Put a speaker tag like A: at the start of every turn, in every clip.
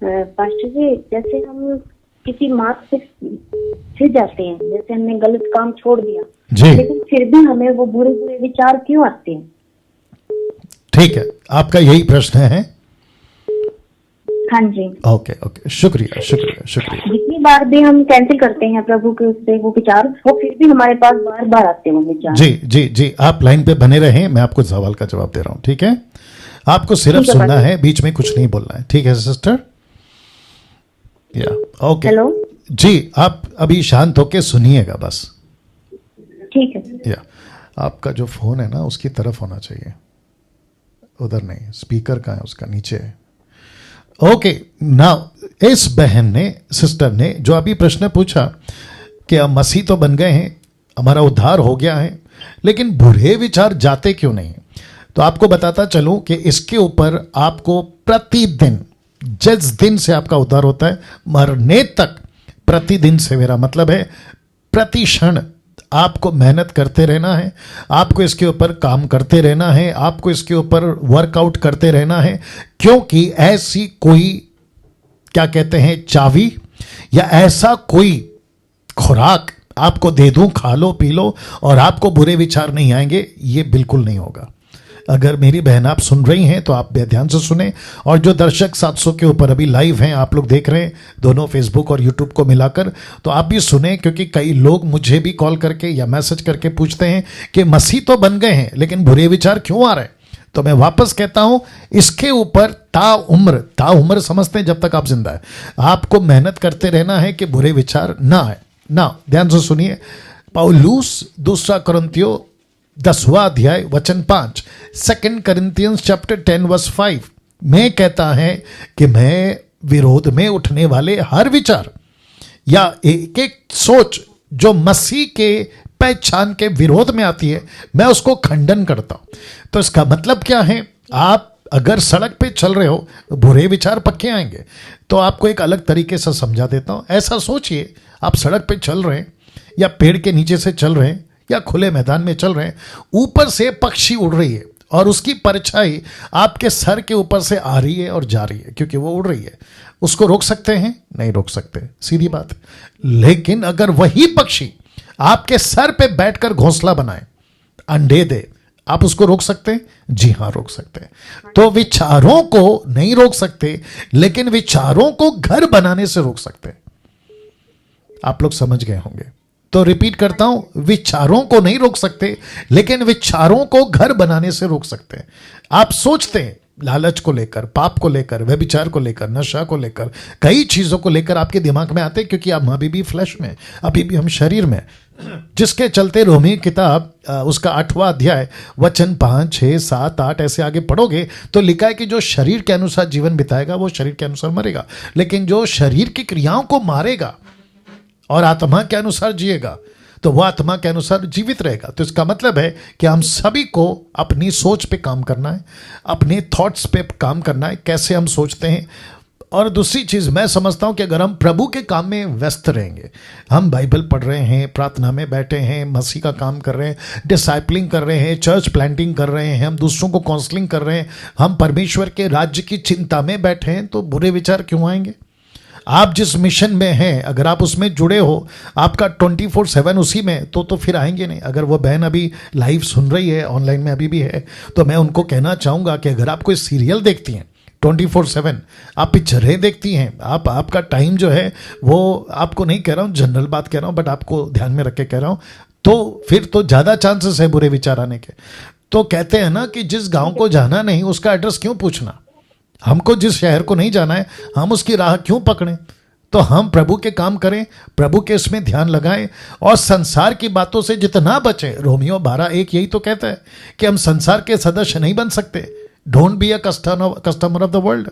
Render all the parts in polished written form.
A: Pastor जी, जैसे हम किसी मार्ग से फिर जाते हैं, जैसे हमने गलत काम छोड़ दिया
B: जी,
A: लेकिन फिर भी हमें वो बुरे बुरे विचार क्यों आते हैं?
B: ठीक है, आपका यही प्रश्न है।
A: हाँ जी।
B: ओके ओके, शुक्रिया शुक्रिया शुक्रिया।
A: जितनी बार भी हम कैंसिल करते हैं प्रभु के उससे वो विचार, वो फिर भी हमारे पास बार बार आते हैं वो विचार।
B: जी जी जी, आप लाइन पे बने रहें, मैं आपको सवाल का जवाब दे रहा हूं, ठीक है? आपको सिर्फ
A: ठीक है,
B: सुनना
A: पास्टर।
B: है, बीच में कुछ नहीं बोलना है, ठीक है सिस्टर? या ओके।
A: हेलो।
B: जी, आप अभी शांत होके सुनिएगा बस।
A: ठीक है।
B: या आपका जो फोन है ना उसकी तरफ होना चाहिए, उधर नहीं, स्पीकर का है उसका नीचे है। ओके, नाउ इस बहन ने, सिस्टर ने जो अभी प्रश्न पूछा कि हम मसीह तो बन गए हैं, हमारा उद्धार हो गया है, लेकिन बुरे विचार जाते क्यों नहीं? तो आपको बताता चलूं कि इसके ऊपर आपको प्रतिदिन, जिस दिन से आपका उद्धार होता है मरने तक, प्रतिदिन से मेरा मतलब है प्रति क्षण आपको मेहनत करते रहना है, आपको इसके ऊपर काम करते रहना है, आपको इसके ऊपर वर्कआउट करते रहना है, क्योंकि ऐसी कोई, क्या कहते हैं, चाबी या ऐसा कोई खुराक आपको दे दूं, खा लो पी लो और आपको बुरे विचार नहीं आएंगे, ये बिल्कुल नहीं होगा। अगर मेरी बहन आप सुन रही हैं तो आप ध्यान से सुने, और जो दर्शक 700 के ऊपर अभी लाइव हैं, आप लोग देख रहे हैं दोनों फेसबुक और यूट्यूब को मिलाकर, तो आप भी सुने, क्योंकि कई लोग मुझे भी कॉल करके या मैसेज करके पूछते हैं कि मसीह तो बन गए हैं लेकिन बुरे विचार क्यों आ रहे हैं। तो मैं वापस कहता हूं, इसके ऊपर ताउम्र समझते हैं जब तक आप जिंदा है, आपको मेहनत करते रहना है कि बुरे विचार ना आए ना। ध्यान से सुनिए, पौलुस 2 कुरिन्थियों 10वां अध्याय वचन 5, 2 Corinthians chapter 10 verse 5 में कहता है कि मैं विरोध में उठने वाले हर विचार या एक एक सोच जो मसीह के पहचान के विरोध में आती है, मैं उसको खंडन करता हूं। तो इसका मतलब क्या है? आप अगर सड़क पे चल रहे हो, बुरे विचार पक्के आएंगे। तो आपको एक अलग तरीके से समझा देता हूं। ऐसा सोचिए, आप सड़क पे चल रहे हैं या पेड़ के नीचे से चल रहे हैं या खुले मैदान में चल रहे हैं, ऊपर से पक्षी उड़ रही है और उसकी परछाई आपके सर के ऊपर से आ रही है और जा रही है, क्योंकि वो उड़ रही है। उसको रोक सकते हैं? नहीं रोक सकते, सीधी बात। लेकिन अगर वही पक्षी आपके सर पे बैठकर घोंसला बनाए, अंडे दे, आप उसको रोक सकते हैं? जी हाँ, रोक सकते हैं। तो विचारों को नहीं रोक सकते, लेकिन विचारों को घर बनाने से रोक सकते हैं। आप लोग समझ गए होंगे। तो रिपीट करता हूं, विचारों को नहीं रोक सकते, लेकिन विचारों को घर बनाने से रोक सकते हैं। आप सोचते हैं लालच को लेकर, पाप को लेकर, व्यभिचार को लेकर, नशा को लेकर, कई चीजों को लेकर आपके दिमाग में आते हैं, क्योंकि आप अभी भी फ्लैश में, अभी भी हम शरीर में, जिसके चलते रोमी किताब उसका 8वां अध्याय वचन 5, 6, 7, 8 ऐसे आगे पढ़ोगे तो लिखा है कि जो शरीर के अनुसार जीवन बिताएगा वो शरीर के अनुसार मरेगा, लेकिन जो शरीर की क्रियाओं को मारेगा और आत्मा के अनुसार जिएगा तो वह आत्मा के अनुसार जीवित रहेगा। तो इसका मतलब है कि हम सभी को अपनी सोच पे काम करना है, अपने थॉट्स पे काम करना है, कैसे हम सोचते हैं। और दूसरी चीज़ मैं समझता हूं कि अगर हम प्रभु के काम में व्यस्त रहेंगे, हम बाइबल पढ़ रहे हैं, प्रार्थना में बैठे हैं, मसीह का काम कर रहे हैं, डिसाइपलिंग कर रहे हैं, चर्च प्लांटिंग कर रहे हैं, हम दूसरों को काउंसलिंग कर रहे हैं, हम परमेश्वर के राज्य की चिंता में बैठे हैं, तो बुरे विचार क्यों आएंगे? आप जिस मिशन में हैं, अगर आप उसमें जुड़े हो, आपका 24/7 उसी में, तो फिर आएंगे नहीं। अगर वो बहन अभी लाइव सुन रही है, ऑनलाइन में अभी भी है, तो मैं उनको कहना चाहूँगा कि अगर आप कोई सीरियल देखती हैं 24/7, आप पिक्चरें देखती हैं, आपका टाइम जो है वो, आपको नहीं कह रहा हूँ, जनरल बात कह रहा हूँ, बट आपको ध्यान में रख के कह रहा हूँ, तो फिर तो ज़्यादा चांसेस है बुरे विचार आने के। तो कहते हैं ना कि जिस गाँव को जाना नहीं उसका एड्रेस क्यों पूछना। हमको जिस शहर को नहीं जाना है, हम उसकी राह क्यों पकड़ें? तो हम प्रभु के काम करें, प्रभु के इसमें ध्यान लगाएं और संसार की बातों से जितना बचें। रोमियो 12:1 यही तो कहता है कि हम संसार के सदस्य नहीं बन सकते। Don't be a customer of the world.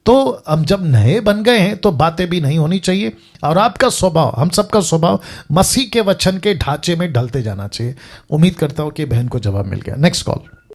B: तो हम जब नए बन गए हैं तो बातें भी नहीं होनी चाहिए, और आपका स्वभाव, हम सबका स्वभाव मसीह के वचन के ढांचे में ढलते जाना चाहिए। उम्मीद करता हूं कि बहन को जवाब मिल गया। Next call.